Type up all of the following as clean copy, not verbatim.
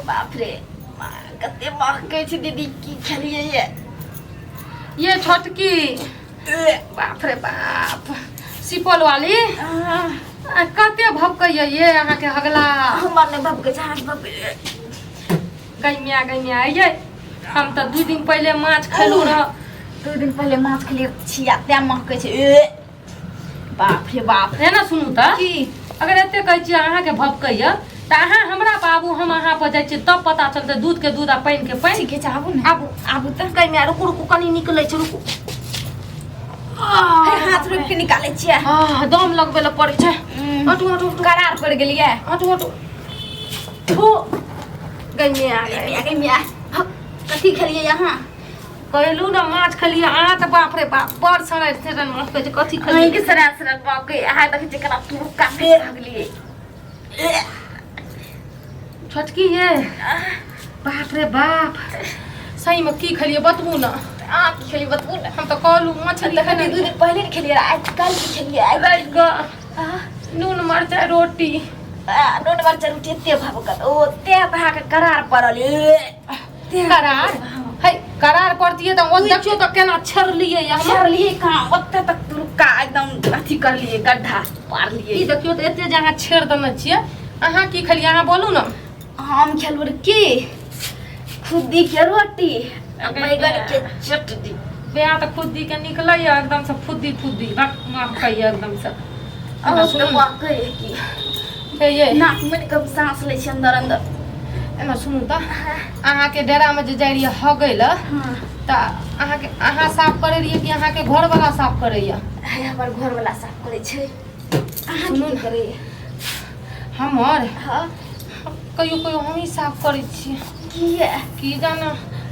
बाप रे कते महकै छै दीदी की खेलिए ये छोटकी बाप रे बाप सिपल वाली कते भभकैया ये अहाँ के हगला हमर ने भभकै छै हाथ भभकै गैमिया ये हम तो 2 दिन पहले माछ खेलू रह 2 दिन पहले माछ खेलिए छिया ते महकै छै बाप रे बाप है ना सुनू त की अगर एते कहै छी अहाँ के भभकैया त अहाँ हमरा बाबू हम अहाँ पर जाइ छी तब पता चलते दूध के दूध आ पानी के पानी ठीक छै आबू ने आबू त गैमिया रुकू कनी निकलै छै रुकू हाथ रोक के निकाले छियै दम लगबे ल पड़ै छै अटू करार पड़ गेलियै अटू थू गैमिया कथी खेलिए यहाँ कहलू ना माछ खेलिए अहाँ त बाप रे बाप बड़ सड़ै सेरन मत कहै छै कथी खेलिए के सरा बाके आहा देखै छै केना तुरु काटे भगलिए छोटकी ये बाप रे बाप सही में की खेलिए बतबू ना की खेलिए बतबू ना हम तो कहलू मछली खाने 2 दिन पहले खेलिए आज कल की खेलिए आज नून मरचाई रोटी नून मरचाई रोटी एते भभकत ओ ते भा के करार पड़ल करार है करार पड़तिए त ओ देखियो त केना छरलिए हम छरलिए कहां ओते तक तुरका एकदम अथी कर लिए गड्ढा पार लिए ई देखियो त एते जगह छेड़ देने छिए अहाँ की खेलिए अहाँ बोलू ना हम खेलबो की खुदी के रोटी बैगन के चटनी बेया त खुदी के निकलैया एकदम से फुद्दी महकैया एकदम से सुनो महकै की ये नाक में कब सांस ले छै अंदर एना सुनू त अहाँ के डेरा में जे जाय रहिए हगैल त अहाँ साफ करे रहिए कि अहाँ के घर वाला साफ करैया हमर घर वाला साफ करे छै अहाँ सुनू की करे हमर हां कहियो हम ही साफ करे छिए की जाना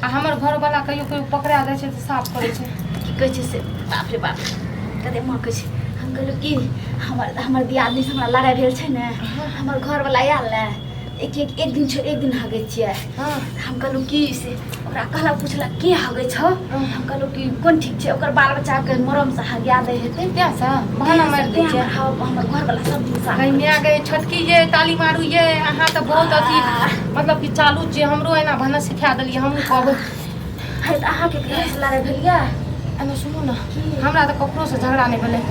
आ हमर घर वाला कहियो पकड़ा जाय छै त साफ करे छै की कहै छै से बाप रे बाप कते महकै छै हम कहलु की हमर दियादनी से हमरा लड़ाई भेल छै ने हमर घर वाला आयल ने एक दिन छोड़ एक दिन हगै छियै हम कहलु की से ओकरा कहला पूछला के हगै छ हम कहलु की कोन ठीक छै ओकर बाल बच्चा के मरम से हगिया दे हेतै त्या से बहाना मार दै छै हमर घर वाला सब दिन सा गैमिया गए छोटकी ये ताली मारू ये अहाँ त बहुत अथी मतलब कि चालू जे हमरो एना भाना सिखा देलिए हम कहबै है त अहाँ के घर से लड़ाई भेलिए एना सुनू ना हमरा त ककरो से झगड़ा नहीं भेलै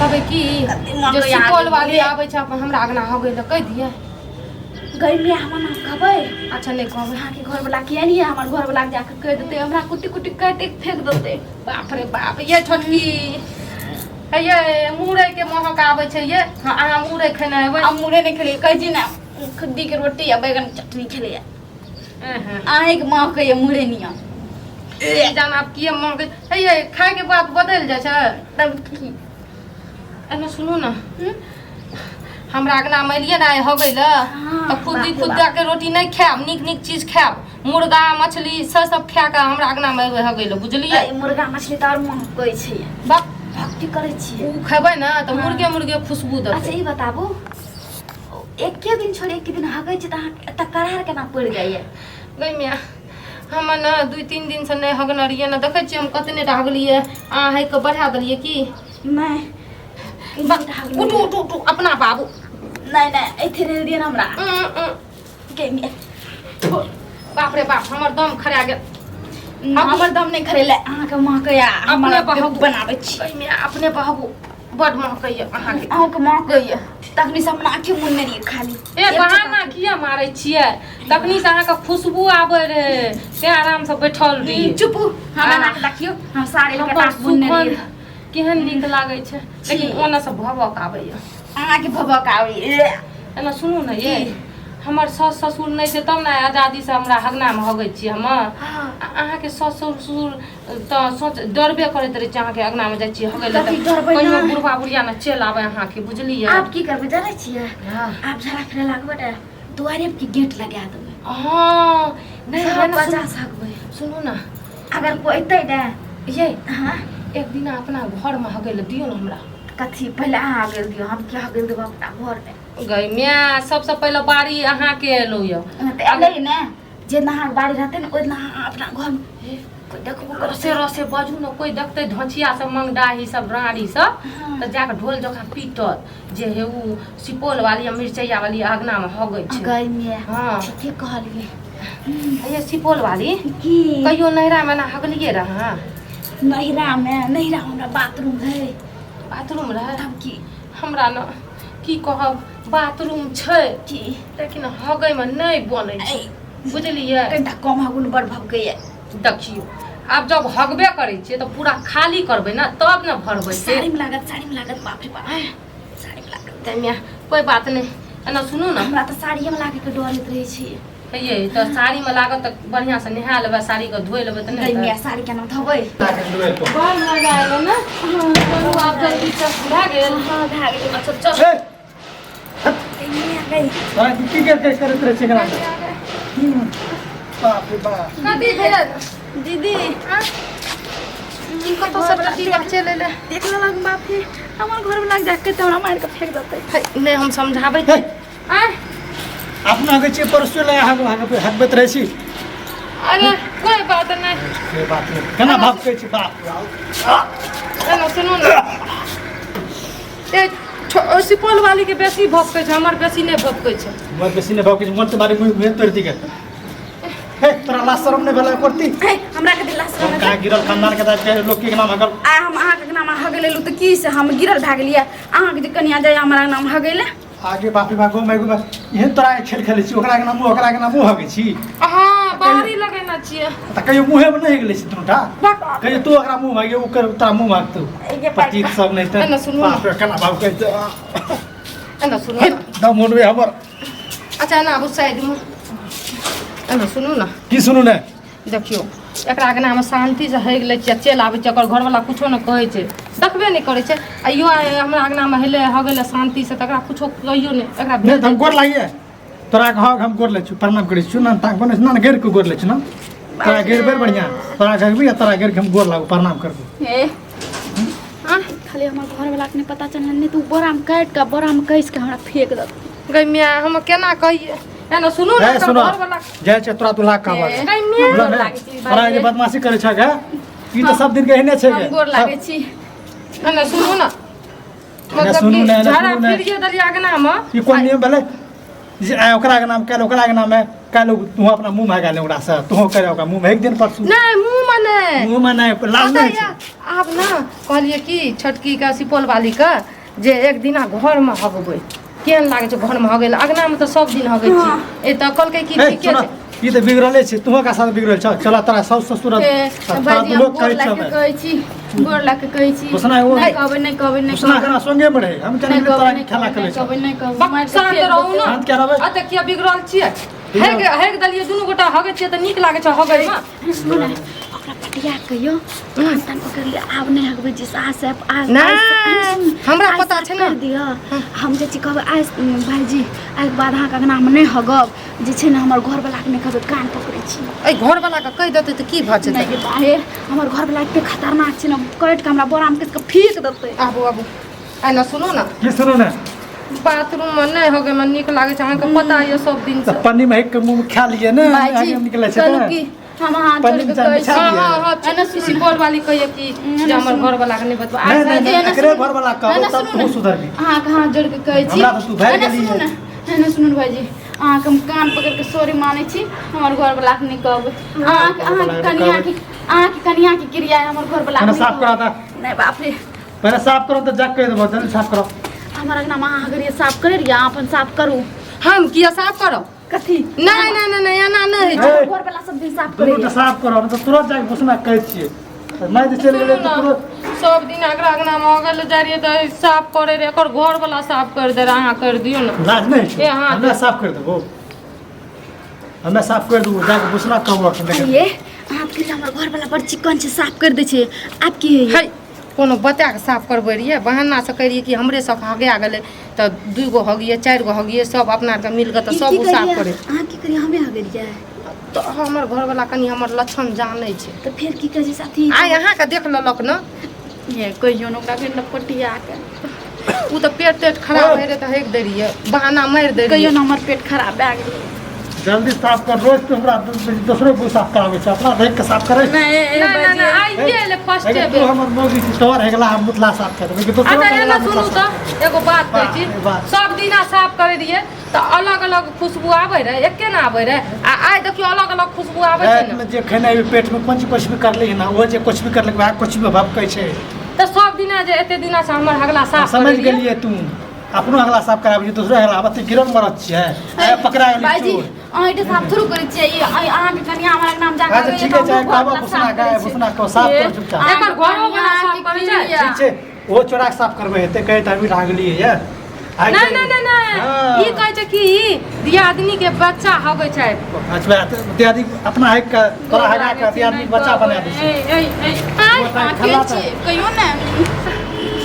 कहबै की जे सिपल वाली आबै छै हमरा आगना हगै ल कह दिए गैमिया हमर नाम कहबै अच्छा नहीं कहबै अहाँ के घर वाला किया नहीं हमर घर वाला जाके कह देते हमरा कुटी काट के फेंक देते बाप रे बाप ये छोटकी ये मुरई के महक आबै छै ये अहाँ मुरई खेने हेबै हम मुरई नहीं खेलिए कह जी ना खुद्दी के रोटी या बैगन के चटनी खेलिए आए के महकै ये मुरई निया जान आप किए महकै ये खाए के बाद बदल जाय छै तब की एना सुनू ना हमरा अगना में एलिए ना हगै ल त खुद्दा के रोटी नहीं खाएब नीक चीज खाएब मुर्गा मछली सब खा के हमरा अगना में हगै ल बुझलिए मुर्गा मछली त और महकै छै बाप भक्ति करे छिए उ खेबै ना त मुर्गे खुशबू दे अच्छा ई बताबू एक के दिन छोड़ एक दिन हगै छै त एत करार केना पड़ जाइए गैमिया हम ना 2-3 दिन से नहीं हगना रहिए ना देखै छी हम कतने हगलिए अहाँ है के बढ़ा देलिए की नहीं उठू अपना बाबू नहीं एथे रे दियन हमरा गैमिया बाप रे बाप हमर दम खड़ा गेल हमर दम नहीं खरेले अहाँ के महकैया अपने बहू बनाबै छी गैमिया अपने बहू बड महकैया अहाँ के महकैया तखनी से हमरा आंखी मुन्ने रही खाली ए बहाना किया मारै छियै तखनी से अहाँ के खुशबू आबै रे ते आराम से बैठल रही चुप हमरा ना देखियो हम सारे के पास मुन्ने रही केहन नीक लागै छै लेकिन ओना से भभक आबैया अहाँ के भभक आबै एना सुनू ना ये हमर सास ससुर नहीं छै तब ना आजादी से हमरा हगना में हगै छी हम अहाँ के सास ससुर त सोच डरबे करैत रहे छी अहाँ के अगना में जाइ छी हगै ल कहियो बुढ़वा बुढ़िया ना चल आबै अहाँ के बुझलिए आप की करबे जानै छियै आप झरा फिरे लागबे त दुआरे पे गेट लगा देबै हां नहीं बचा सकबै सुनू ना अगर कोई एतै ना ये हां एक दिन अपना घर में हगै ल दियो ना हमरा कथी पहले अहाँ गेल दियो हम क्या गेल देब अपना घर में गैमिया सबसे पहले बारी अहाँ के एलो य एलै ने जितना अहाँ बाड़ी रहते न उतना अहाँ अपना घर में कोई देखबो करते रसे रसे बजू न कोई देखते धचिया सब मंगडाही सब राड़ी सब हाँ। त जाके ढोल जखा पीटत जे हे उ सुपौल वाली या मिर्चैया वाली अगना में हगै छै गई में हाँ। ठीके कहलिए ये सुपौल वाली की कहियो नैरा में ना हगलिए रहा नैरा में हमरा बाथरूम है बाथरूम रहे तब की हमरा न की कहब बाथरूम छै की लेकिन हगै में नहीं बनै छै बुझलिए कनिटा कम हगुन बड़ भगैया देखियो आब जब हगबे करै छियै तो पूरा खाली करबै ना तब न भरबै से साड़ी में लागत बाप रे बाप साड़ी में लागत तमिया कोई बात नहीं एना सुनू ना हमरा तो साड़िए में लागे के डरैत रहे छी ये तो साड़ी में लागत त बढ़िया से नहा लेबै साड़ी के धोइ लेबै त गई नहीं में साड़ी के नाम धोबै बड़ मजा आएगा ना चलू आप जल्दी से भा गेल हां भाग गेल अच्छा चल गई की करते करत रहे छकरा बाप रे बाप कदी भेल दीदी इनको तो सब चीज चले ले देख लग बाप रे हमर घर में लग जाके तो हमरा मार के फेंक देतै नहीं हम समझाबै हे, आ अपना के छे परसो ले हकबत रहे छी अरे कोई बात नहीं से बात नहीं केना भाग के छी बाप रे एना सुनू ना ए सुपौल वाली के बेसी भौंकै छै हमर बेसी नहीं भौंकै छै मत बेसी ने भाग के मत बारे में तोड़ दी के हे तोरा लाज शरम नहीं भेला करती हमरा के दिला से का गिरल खानदान के दाद के लोग के नाम हगल आ हम अहाँ के नाम हगेलेलु त की से हम गिरल भाग लिया अहाँ के जे कनिया जाय हमरा नाम हगेले आगे बाप रे बाप गो मैं एहन तोरा खेल खेले छी ओकरा के नाम हगे छी हां बाहरी लगेना छियै त कहियो मुंहे में नहीं गेले छी तूटा कहियो तू ओकरा मुंह भागे ओकर तोरा मुंह भागतौ पति सब नहीं त एना सुनू बाप रे केना भाग के एना सुनू ना दम मोड़बे हमर अच्छा ना अब साइड में एना सुनू ना की सुनू ने देखियो एकरा के नाम शांति से हग ले छियै चल आबै छै ओकर घर वाला कुछो न कहै छै देखबे नहीं करे छै अइयो हमरा के नाम हेले हगले शांति से तकरा कुछो कहियो नहीं एकरा नहीं हम गोर लागिए तोरा के हग हम गोर ले छु प्रणाम करै छु ना तांग बने ना घेर के गोर ले छु ना तोरा घेर बेर बढ़िया तोरा घरबी तोरा घेर के हम गोर लागू प्रणाम करबो ए खाली हमर घर वाला के नहीं पता चलल नहीं तू बोरा में काट के बोरा में कइस के हमरा फेंक दत गई मिया हम केना कहिए एना सुनू ना ए एकर सुनो घर वाला जय छै तोरा दुल्हा का बात गई मिया तोरा जे बदमाशी करे छ गे ई तो सब दिन के एहने छै हम गे गोर लागे छी एना सुनू ना एना सुनू ना, एना झाड़ा सुनू ना। फिर दलिया के नाम ई कोन नियम भेलै जे आइ ओकरा के नाम काल्हि ओकरा के नाम है काल्हि तू अपना मुंह भागा ले ओकरा से तू करे ओकरा मुंह में एक दिन परसू नहीं मुंह में नहीं मुंह में नहीं लाज पता नहीं या छै आप ना कहलिए कि छोटकी का सुपौल वाली का जे एक दिना घर में हगबै केहन लागे छै घर में हगैला अगना में तो सब दिन हगै छी ए त कल के की ए ठीके सुनो छै ई तो बिगड़ले छै तू का साथ बिगड़ल छ चल तोरा सास ससुर तोरा भाईजी लोग गोर कहै लागे छै कहै छी गोर लागे कहै छी घोषणा हो नहीं कहबै उसना केना संगे में रहे हम केना तोरा खेला खेले छ नहीं कहबै बक शांत रहू ना शांत क्या रहबै आ त किया बिगड़ल छियै हेग दलिए दुनू गोटा हगै छियै त नीक लागे छै हगै में सुन ना ओकरा पटिया कहियो खानदान पकड़ ले आब नहीं हगबै जी सास से नहीं, हमरा पता छै ना। कर दिया हम जे छी कहबै आइ भाईजी आइ के बाद अहाँ के नाम नहीं हगब जे छै ना हमर घर वाला के नहीं कहबै कान पकड़ै छी ए घर वाला के कहि देतै त की भ जेतै नहीं बाहे हमर घर वाला एते खतरनाक छै ना काट के हमरा बोरा में किस के फेंक देतै आबू आबू आ ना सुनू ना की सुनो ना बाथरूम में नहीं हगै में नीक लागे छै अहाँके पता ये सब दिन तो से पन्नी में एक के मुंह में खा लिए ना भाईजी आगे निकले छै कहलू त कि हम हाथ जोड़ के पंडित कहै छी बिछा हाँ हाँ एना सुपौल वाली कहिए कि जे हमर घर वाला के नहीं बतबा नहीं नहीं भाईजी, नहीं, एना एकरे सुनू। घर वाला कहबो एना तब सुनू तू ना। सुधरबी अहाँ के हाथ जोड़ के कहै छी हमरा तऽ तू भागि एना गेली सुनू है। ना एना सुनू भाईजी अहाँ के हम कान पकड़ के सॉरी मानै छी हमर घर वाला के नहीं कहबै अहाँ के कनिया की क्रिया है हमर घर वाला मैंने साफ करा था नहीं बाप रे पहले साफ करो तो जाग कर देबो जल्दी साफ करो हमर नाम अहाँ अगर ये साफ करे रिया अपन साफ करू हम किया साफ करो कथी नहीं नहीं नहीं नहीं एना नहीं ए, है घर वाला सब दिन साफ दुनू करे तो साफ करो तो तुरंत जाके घोषणा कहै छियै नहीं तो चल गेलै तो तुरंत सब दिन अगरा अगना में अगल जा रहिए तो साफ करे रे एकर घर वाला साफ कर दे अहाँ कर दियो ना लाज नहीं छै ए, हाँ, हमें साफ कर देबो हमें साफ कर देबो जाके घोषणा कहबो लेकिन ये अहाँ के हमर घर वाला बड़ चिकन छै साफ कर दै छै आप की है है कोनो बता के साफ करबै रहिए बहाना से करिए कि हमरे सब हगे आ गेलै तो 2 गो हगिए 4 गो हगिए सब अपना के मिल के तो सब उ साफ करे अहाँ की करिए हमें आ गेलिए तो हमर घर वाला कनी हमर लक्षण जानै छै तो फिर की कहे साथी आइ अहाँ के देख लेलक न ये कहियो न ओकरा के लपटिया के उ तो पेट खराब भइ रहे तो हेक दे रहिए बहाना मार दे कहियो रहिए न हमर पेट खराब भए गेलै जल्दी साफ कर रोज तो हमरा दूसरे को साफ करावे छै अपना देख के साफ करे नहीं आइए ले फर्स्ट अगर तू हमर मोगी छी तोहर हेगला हम मुतला साफ कर देबे कि तो अच्छा एना सुनू तो एगो बात कहै छी बात। सब दिना साफ करे दिए तो अलग अलग खुशबू आवे रहे एके ना आवे रहे आ आइ देखियो अलग अलग खुशबू आवे छै रात ना में जे खेने पेट में कुछ भी कर ली ना वो जे कुछ भी कर ले कुछ भी भाव कहै छै तो सब दिना जे एते दिना से हमर हगला साफ समझ करे गेलिए तू अपनो हगला साफ कराबी दूसरे हगला बत्ती गिरन मरत छियै ए पकड़ा भाईजी गेली चोर अहाँ इटे साफ थोड़ू करे छियै अहाँ के कनिया हमरा नाम जा अच्छा ठीक है चाहे काबा फुसना गाय फुसना को साफ कर चुपचाप एकर घरो बना साफ करे छै ठीक छै वो चोरा के साफ करबे हेते कहे त अभी भागली है नहीं नहीं नहीं हाँ। ई कहै छै कि दियादनी के बच्चा हबै छै अच्छा दियादी अपना है का तोरा हगा के दियादी बच्चा बना दे ए ए ए कहियो ने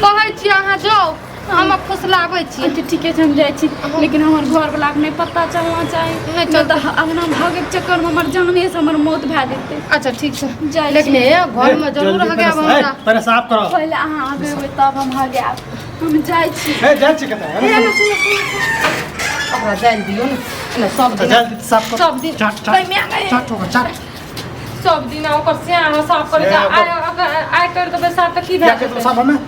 कहै छी अहाँ जाओ हम फुसलाबै छी अच्छा ठीक है हम जाइ छी लेकिन हमर घर वाला के नहीं पता चलना चाही नहीं तो अंगना भागे के चक्कर में हमर जाने से हमर मौत भए जेतै अच्छा ठीक छै जाइ लेकिन घर में जरूर जल्दी हगे पहले- हमरा पहले साफ करो पहले अहाँ आगे होबै तब हम आगे आब हम जाइ छी ए जाय छी कता हमरा जाय दियौ ने सब दिन जल्दी साफ कर सब दिन चाट भाई मैं आ गई। चाट चाट चाट सब दिन ओकर सियाह साफ करे ए, आइ कर देबै साफ त की क्या भए के तो जेतै साफ हमें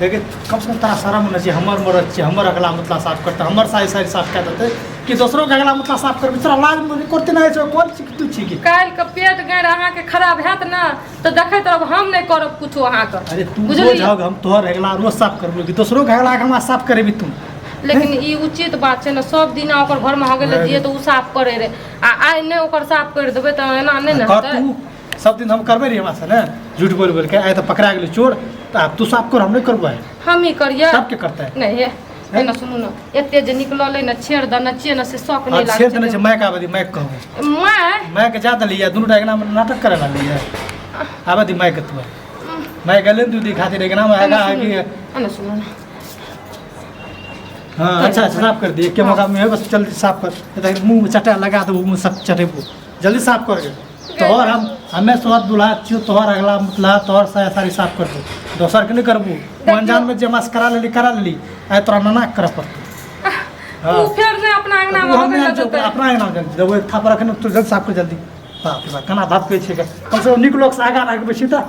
लेकिन कम से कम तारा सारा मन छै हमर मरद छै हमर अगला मतलब साफ करते हमर सारी सारी साफ कर देते कि दूसरों के अगला मतलब साफ करबे तोरा लाज में करते नहीं छै कोन छी तू छी की काल्हि के पेट गाड़ अहाँके खराब हैत ने तऽ देखैत रहब हम नहि करब कुछो अहाँके अरे तू बुझलियै? रोज हग हम तोहर अगला रोज साफ करबो कि दूसरों के अगला हम साफ करेबी तू लेकिन ई उचित बात छै ने सब दिना ओकर घरमे हो गेलै दिए तऽ उ साफ करे रे आ आइ नहि ओकर साफ कर देबै तऽ एना नहि ने कर हेतै तू सब दिन हम करबे रही हमरा से ने झूठ बोल बोल के आइ तो पकड़ा गेली चोर तो अब तू साफ कर हम नहीं करबो है हम ही करिए सब के करता है नहीं हे ना सुनू ने एते जे निकलले ने छेड़ दने छिए ने से शौक नहीं आज छेड़ देने लागै छै मैं का बदी मैं कहूं मैं मैं के जा दली है दोनों डायग्राम में नाटक करे वाली है आबदी मैं के तू मैं गले तू दिखा दे डायग्राम आएगा आगे ना सुनू ना हां अच्छा साफ कर दिए के मौका में बस जल्दी साफ कर नहीं मुंह में चटा लगा दो मुंह में सब चटेबो जल्दी साफ कर तोहर हम हमें तोहर दुल्हा छियो तोहर अगला मतलब तोहर सारी साफ कर दो दोसर के नहीं करबू अनजान में जे मास करा लेली आइ तोरा नाक कर पड़तो उ फेर ने अपना अंगना में हो गेलै अपना अंगना में जब एक थाप रखने तू जल्दी साफ कर जल्दी बाप रे बाप केना बात कहै छै कम से कम निक लोग से आगा रखबे छी त